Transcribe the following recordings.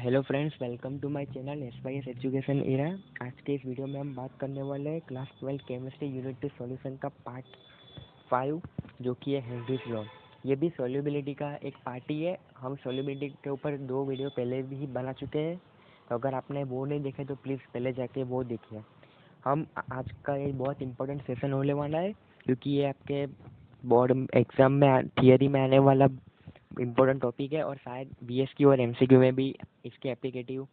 Hello friends, welcome to my channel S education era. आज के इस वीडियो में हम बात करने वाले हैं क्लास 12 केमिस्ट्री यूनिट 2 सॉल्यूशन का पार्ट 5, जो कि है हेनरीज लॉ। ये भी सॉल्युबिलिटी का एक पार्ट ही है। हम सॉल्युबिलिटी के ऊपर 2 वीडियो पहले भी बना चुके हैं, तो अगर आपने वो नहीं देखे तो प्लीज़ पहले जाके वो देखिए। हम आज का ये बहुत इंपॉर्टेंट सेशन होने वाला है, क्योंकि ये आपके बोर्ड एग्जाम में थियरी में आने वाला इम्पोर्टेंट टॉपिक है, और शायद बीएसक्यू और एमसीक्यू में भी इसके एप्लीकेटिव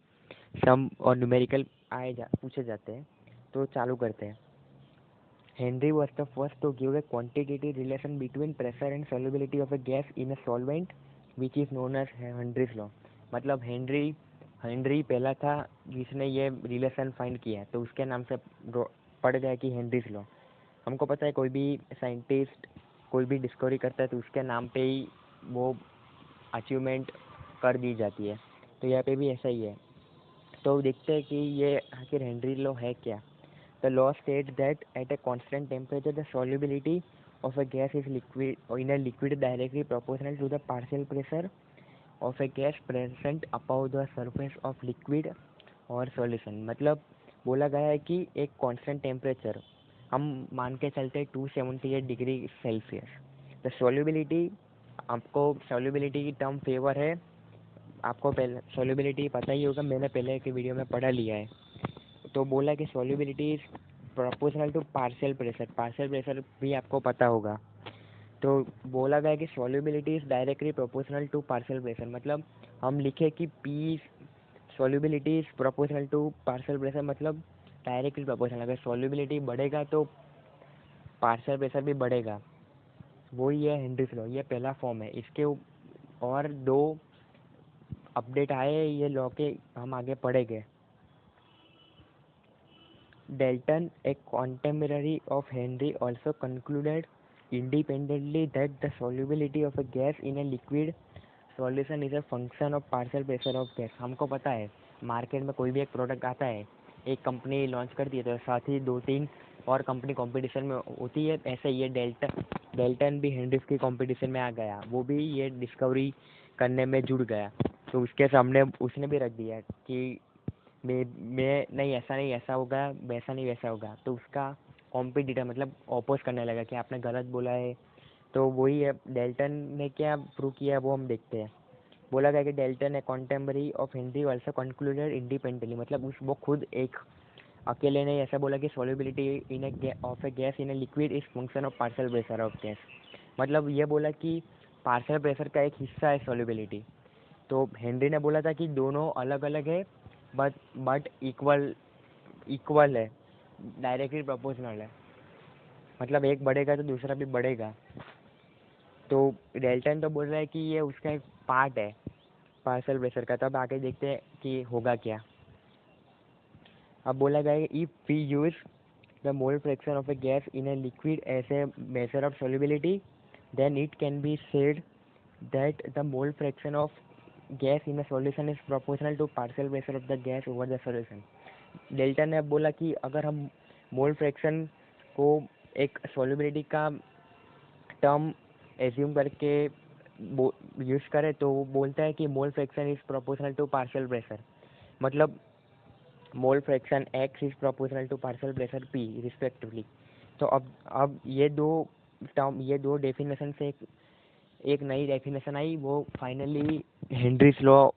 सम और न्यूमेरिकल पूछे जाते हैं। तो चालू करते हैं। Henry was the first to give a quantitative relation between pressure and solubility of a gas in a solvent, which is known as Henry's law. मतलब हेनरी हेनरी पहला था जिसने ये रिलेशन फाइंड किया, तो उसके नाम से पड़ गया कि हेनरीज लॉ। हमको पता है कोई भी साइंटिस्ट कोई भी डिस्कवरी करता है तो उसके नाम पे ही वो अचीवमेंट कर दी जाती है, तो यहाँ पे भी ऐसा ही है। तो देखते हैं कि ये आखिर हेनरी लॉ है क्या। The law state that at a constant temperature the solubility of a gas is liquid in a liquid directly proportional to the partial pressure of a gas present above the surface of liquid और solution. मतलब बोला गया है कि एक constant temperature हम मान के चलते हैं 278 डिग्री सेल्सियस। द सॉल्युबिलिटी, आपको सॉल्युबिलिटी की टर्म फेवर है, आपको पहले सॉल्युबिलिटी पता ही होगा, मैंने पहले के वीडियो में पढ़ा लिया है। तो बोला कि solubility is proportional to partial pressure. Partial pressure भी आपको पता होगा। तो बोला गया कि solubility is directly proportional to partial pressure. मतलब हम लिखे कि P solubility is proportional to partial pressure, मतलब डायरेक्टली प्रोपोर्शनल। अगर सॉल्युबिलिटी बढ़ेगा तो पार्शियल प्रेशर भी बढ़ेगा। वही है हेनरीज लॉ। ये पहला फॉर्म है। इसके और 2 अपडेट आए ये लॉ के, हम आगे पढ़ेंगे। Dalton, a contemporary of Henry, also concluded independently that the solubility of a gas in a liquid solution is a function of partial pressure of gas। हमको पता है मार्केट में कोई भी एक प्रोडक्ट आता है, एक कंपनी लॉन्च करती है तो साथ ही 2-3 और कंपनी कंपटीशन में होती है। ऐसे ये डेल्टन भी हेनरीज की कंपटीशन में आ गया, वो भी ये डिस्कवरी करने में जुड़ गया। तो उसके सामने उसने भी रख दिया कि मैं नहीं, ऐसा नहीं ऐसा होगा, वैसा नहीं वैसा होगा। तो उसका कॉम्पिटिटर मतलब ऑपोज करने लगा कि आपने गलत बोला है। तो वही है, डेल्टन ने क्या प्रूव किया है वो हम देखते हैं। बोला गया कि Dalton a contemporary of Henry also concluded independently. मतलब उस वो खुद एक अकेले ने ऐसा बोला कि solubility in A of a gas in a liquid is function of partial pressure of gas. मतलब ये बोला कि पार्शियल प्रेशर का एक हिस्सा है सॉल्युबिलिटी। तो हेनरी ने बोला था कि दोनों अलग अलग है, बट इक्वल इक्वल है, डायरेक्टली प्रोपोर्शनल है। मतलब एक बढ़ेगा तो दूसरा भी बढ़ेगा। तो डेल्टन तो बोल रहा है कि ये उसका एक पार्ट है पार्शियल प्रेशर का। तब आगे देखते हैं कि होगा क्या। अब बोला गया if we use the mole fraction of a gas in a liquid as a measure of solubility, then it can be said that the mole fraction of gas in a solution is proportional to partial pressure of the gas over the solution। Delta ने अब बोला कि अगर हम mole fraction को एक solubility का term assume करके यूज करें तो वो बोलता है कि mole fraction is proportional to partial pressure. मतलब mole fraction x is proportional to partial pressure p respectively. तो अब ये दो डेफिनेशन से एक नई डेफिनेशन आई, वो फाइनली हेनरीज लॉ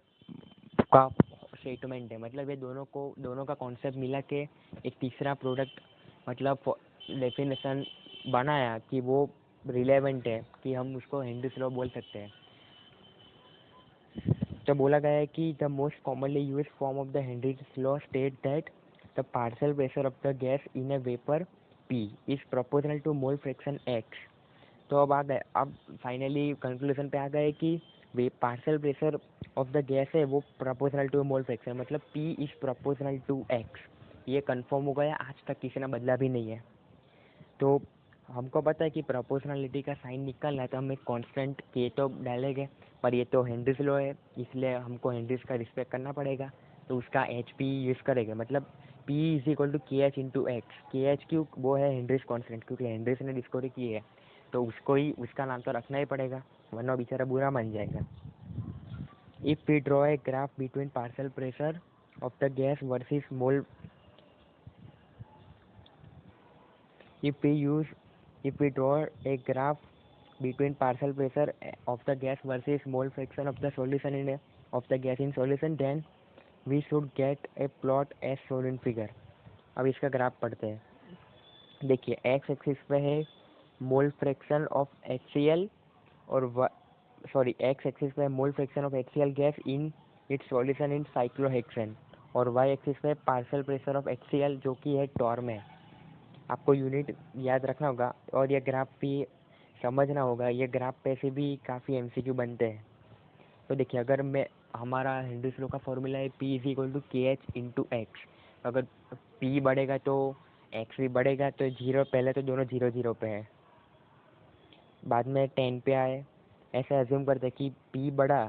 का स्टेटमेंट है। मतलब ये दोनों का कॉन्सेप्ट मिला के एक तीसरा प्रोडक्ट मतलब डेफिनेशन बनाया कि वो रिलेवेंट है, कि हम उसको हेनरीज लॉ बोल सकते हैं। तो बोला गया है कि the most commonly use form of the Henry's law state that the partial pressure of the gas in a vapour p is proportional to mole fraction x. तो अब फाइनली कंक्लूजन पे आ गए कि वे partial pressure of the gas है वो proportional to mole fraction, मतलब p is proportional to x. ये कंफर्म हो गया, आज तक किसी ने बदला भी नहीं है। तो हमको पता है कि प्रोपोर्शनलिटी का साइन निकलना है तो हम एक कांस्टेंट के तो डालेंगे, पर ये तो हेनरीज लॉ है इसलिए हमको हेनरीज का रिस्पेक्ट करना पड़ेगा। तो उसका एच पी यूज़ करेंगे, मतलब पी इज इक्वल टू के एच इंटू एक्स। के एच क्यों, वो है हेनरीज कांस्टेंट, क्योंकि हेनरीज ने डिस्कवरी की है तो उसको ही उसका नाम तो रखना ही पड़ेगा, वरना बेचारा बुरा मान जाएगा। If we draw a graph between partial pressure of the gas versus mole, if we draw a graph between partial pressure of the gas versus mole fraction of the solution of the gas in solution, then we should get a plot as shown in figure. अब इसका graph पढ़ते हैं. देखिए x axis पे है मोल fraction of HCl और x axis पे मोल fraction of HCl gas in its solution in cyclohexane, और वाई एक्सिस पे पार्शियल प्रेशर ऑफ HCl जो कि है टॉर्म है. आपको यूनिट याद रखना होगा और ये ग्राफ भी समझना होगा. ये ग्राफ पे से भी काफ़ी MCQ बनते हैं. तो देखिए अगर मैं हमारा हेनरीज लॉ का फॉर्मूला है P is equal to KH/X. अगर P बढ़ेगा तो X भी बढ़ेगा, तो जीरो पहले तो दोनों 0 0 पे है, बाद में 10 पे आए. ऐसा एज्यूम करते हैं कि P बढ़ा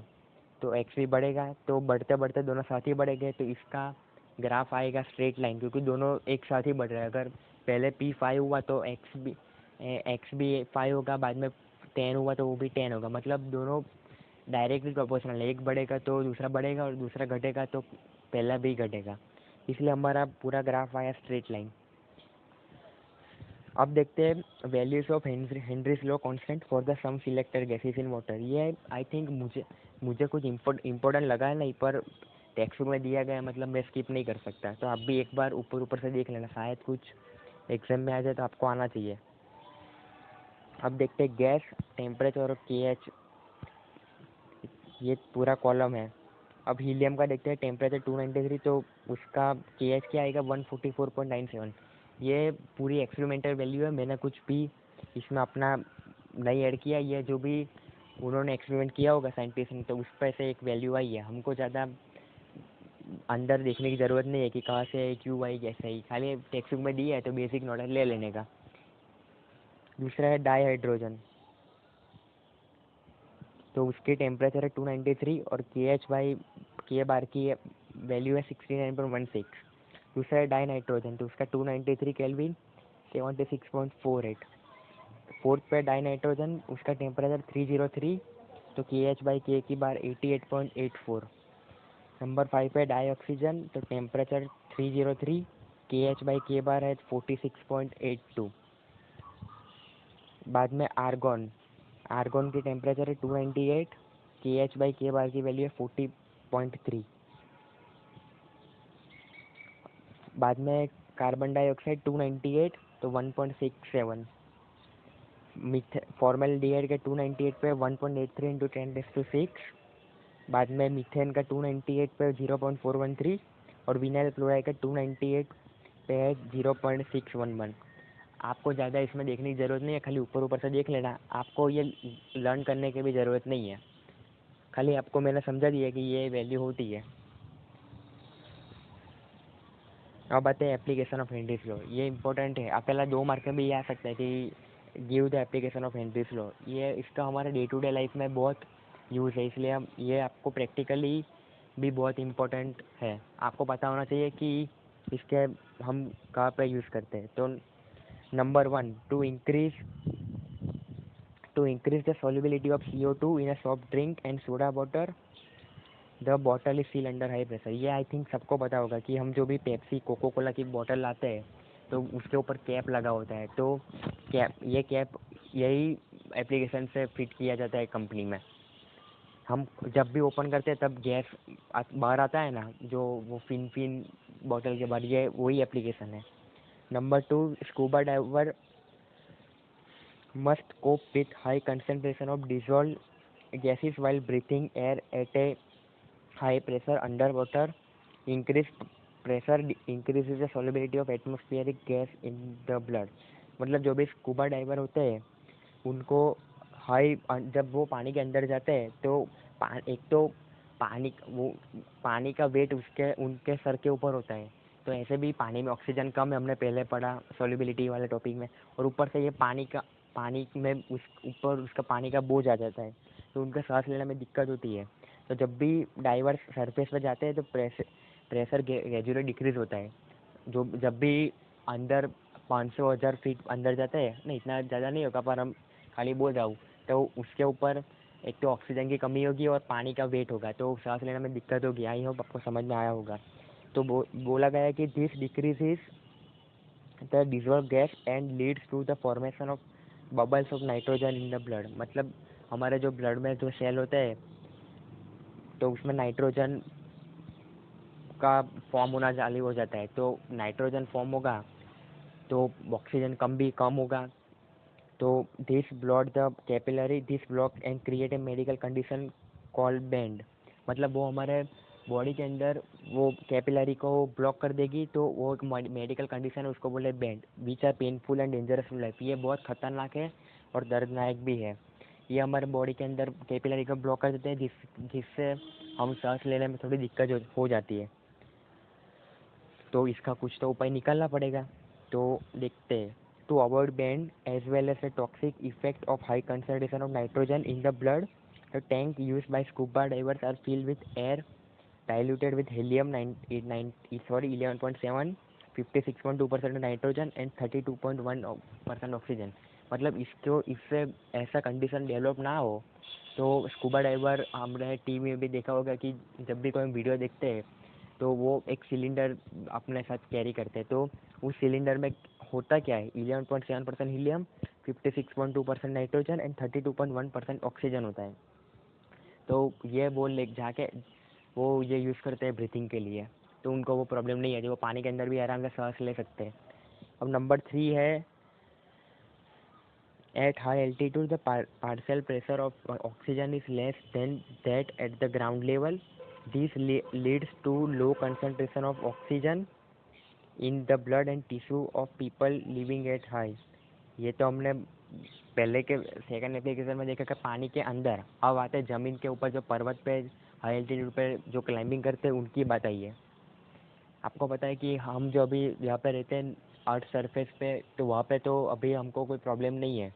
तो X भी बढ़ेगा, तो बढ़ते बढ़ते दोनों साथ ही बढ़ेंगे, तो इसका ग्राफ आएगा स्ट्रेट लाइन, क्योंकि दोनों एक साथ ही बढ़ रहे हैं. अगर पहले P 5 हुआ तो X भी 5 होगा, बाद में 10 हुआ तो वो भी 10 होगा. मतलब दोनों डायरेक्टली प्रोपोर्शनल है. एक बढ़ेगा तो दूसरा बढ़ेगा और दूसरा घटेगा तो पहला भी घटेगा. इसलिए हमारा पूरा ग्राफ आया स्ट्रेट लाइन. अब देखते हैं values of Henry's law constant for the some selected gases in water. ये आई थिंक मुझे कुछ इम्पोर्टेंट लगा है नहीं, पर टेक्स्ट बुक में दिया गया है, मतलब मैं स्किप नहीं कर सकता. तो आप भी एक बार ऊपर ऊपर से देख लेना, शायद कुछ एग्जाम में आ जाए तो आपको आना चाहिए. अब देखते हैं गैस टेम्परेचर और KH, ये पूरा कॉलम है. अब हीलियम का देखते हैं टेम्परेचर 293, तो उसका KH क्या आएगा 144.97. ये पूरी एक्सपेरिमेंटल वैल्यू है, मैंने कुछ भी इसमें अपना नहीं ऐड किया. ये जो भी उन्होंने एक्सपेरिमेंट किया होगा साइंटिस्ट ने, तो उस पर से एक वैल्यू आई है. हमको ज़्यादा अंदर देखने की ज़रूरत नहीं है कि कहाँ से आई क्यों आई कैसे आई, खाली टेक्स्ट बुक में दिया है तो बेसिक नॉलेज ले लेने का. दूसरा है डाई हाइड्रोजन, तो उसकी टेम्परेचर है 293 और के बार की वैल्यू है 69.16. दूसरा है डाई नाइट्रोजन, तो उसका 293 केल्विन 76.48. फोर्थ पे डाई नाइट्रोजन, उसका टेम्परेचर 303, तो के की बार 88.84. नंबर 5 पे डाई ऑक्सीजन, तो टेम्परेचर 303, के बार है 46.82. बाद में आर्गॉन की टेम्परेचर है 298, के बार की वैल्यू है 40.3. बाद में कार्बन डाइऑक्साइड 298, तो 1.67. फॉर्मल्डिहाइड के 298 पे 1.83 इंटू 10⁶. बाद में मीथेन का 298 पे 0.413 और विनाइल क्लोराइड का 298 पे है 0.611. आपको ज़्यादा इसमें देखने की ज़रूरत नहीं है, खाली ऊपर ऊपर से देख लेना. आपको ये लर्न करने की भी ज़रूरत नहीं है, खाली आपको मैंने समझा दिया कि ये वैल्यू होती है. अब आते हैं एप्लीकेशन ऑफ हेनरीज लॉ. ये इंपॉर्टेंट है, आप पहला 2 मार्क में भी आ सकता है कि give the application of Henry's law. ये इसका हमारे डे टू डे लाइफ में बहुत यूज़ है, इसलिए हम ये आपको प्रैक्टिकली भी बहुत इम्पोर्टेंट है. आपको पता होना चाहिए कि इसके हम कहाँ पे यूज़ करते हैं. तो number 1, to increase the solubility of CO2 in a soft drink and soda water, the bottle is seal under high pressure. ये आई थिंक सबको पता होगा कि हम जो भी पेप्सी कोको कोला की बॉटल लाते हैं तो उसके ऊपर कैप लगा होता है. तो ये कैप यही एप्लीकेशन से फिट किया जाता है कंपनी में. हम जब भी ओपन करते हैं तब गैस बाहर आता है ना, जो वो फिन बॉटल के बाहर, ये वही एप्लीकेशन है. Number 2, scuba diver must cope with high concentration of dissolve gases while breathing air at a high pressure underwater. Increased pressure increases the solubility of atmospheric gas in the blood. मतलब जो भी scuba diver होते हैं उनको जब वो पानी के अंदर जाते हैं तो एक तो पानी का वेट उनके सर के ऊपर होता है. तो ऐसे भी पानी में ऑक्सीजन कम है, हमने पहले पढ़ा सॉल्युबिलिटी वाले टॉपिक में. और ऊपर से ये पानी में उस ऊपर उसका पानी का बोझ आ जाता है, तो उनका सांस लेने में दिक्कत होती है. तो जब भी डाइवर सरफेस पर जाते हैं तो प्रेशर ग्रेजुअली डिक्रीज होता है. जब भी अंदर 500,000 फीट अंदर जाते हैं, नहीं इतना ज़्यादा नहीं होगा पर हम खाली बोल रहा हूँ, तो उसके ऊपर एक तो ऑक्सीजन की कमी होगी और पानी का वेट होगा, तो सांस लेने में दिक्कत होगी। आई होप आपको समझ में आया होगा। तो बोला गया है कि this decrease is the dissolve gas and leads to the formation of bubbles of nitrogen in the blood. मतलब हमारे जो ब्लड में जो सेल होते हैं तो उसमें नाइट्रोजन का फॉर्म होना चालू हो जाता है। तो नाइट्रोजन फॉर्म होगा तो ऑक्सीजन कम होगा। तो this block the capillary this block and create a medical condition called band. मतलब वो हमारे बॉडी के अंदर वो कैपिलरी को ब्लॉक कर देगी, तो वो एक मेडिकल कंडीशन है, उसको बोले bends, which are painful and dangerous to life. ये बहुत खतरनाक है और दर्दनाक भी है। ये हमारे बॉडी के अंदर कैपिलरी को ब्लॉक कर देते हैं, जिससे हम सांस लेने में थोड़ी दिक्कत हो जाती है। तो इसका कुछ तो उपाय निकालना पड़ेगा। तो देखते हैं। To avoid bends as well as a toxic effect of high concentration of nitrogen in the blood, the tank used by scuba divers are filled with air diluted with helium 11.7, 56.2% nitrogen and 32.1% oxygen. मतलब इसको इससे ऐसा condition develop ना हो। तो scuba diver हमने TV में भी देखा होगा कि जब भी कोई वीडियो देखते हैं तो वो एक सिलेंडर अपने साथ कैरी करते हैं। तो उस सिलेंडर में होता क्या है, 11.7% हीलियम, 56.2% नाइट्रोजन एंड 32.1% ऑक्सीजन होता है। तो ये वो ले जाके वो ये यूज़ करते हैं ब्रीथिंग के लिए, तो उनको वो प्रॉब्लम नहीं है, जो वो पानी के अंदर भी आराम से सांस ले सकते हैं। अब नंबर 3 है, at high altitude the partial pressure of oxygen is less than that at the ground level. This leads to low concentration of oxygen in the blood and tissue of people living at high. ये तो हमने पहले के second application में देखा कि पानी के अंदर। अब आते हैं ज़मीन के ऊपर, जो पर्वत पे हाई एल्टीट्यूड पे जो क्लाइंबिंग करते हैं उनकी बात आई है। आपको पता है कि हम जो अभी यहाँ पे रहते हैं अर्थ सरफेस पे, तो वहाँ पे तो अभी हमको कोई प्रॉब्लम नहीं है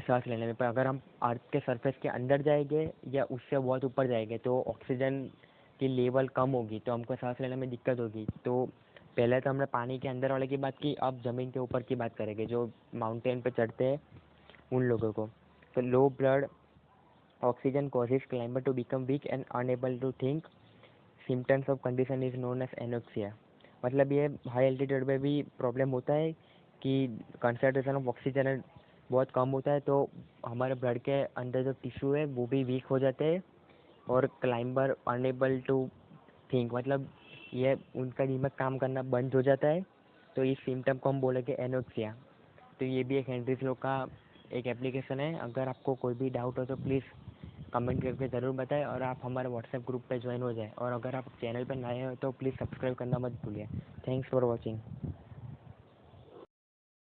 सांस लेने में। पर अगर हम अर्थ के सरफेस के अंदर जाएंगे या उससे बहुत ऊपर जाएंगे तो ऑक्सीजन की लेवल कम होगी, तो हमको सांस लेने में दिक्कत होगी। तो पहले तो हमने पानी के अंदर वाले की बात की, अब ज़मीन के ऊपर की बात करेंगे, जो माउंटेन पे चढ़ते हैं उन लोगों को। तो low blood oxygen causes climber to become weak and unable to think. Symptoms of condition is known as anoxia. मतलब ये हाई एल्टीट्यूड पे भी प्रॉब्लम होता है कि कंसनट्रेशन ऑफ ऑक्सीजन बहुत कम होता है, तो हमारे ब्लड के अंदर जो टिश्यू है वो भी वीक हो जाते हैं और क्लाइंबर अनएबल टू थिंक, मतलब ये उनका दिमाग काम करना बंद हो जाता है। तो इस सिम्टम को हम बोलेंगे एनोक्सिया। तो ये भी एक हेनरी फ्लो का एक एप्लीकेशन है। अगर आपको कोई भी डाउट हो तो प्लीज़ कमेंट करके ज़रूर बताएं और आप हमारे व्हाट्सएप ग्रुप पे ज्वाइन हो जाएं। और अगर आप चैनल पर नए हो तो प्लीज़ सब्सक्राइब करना मत भूलिए। Thanks for watching.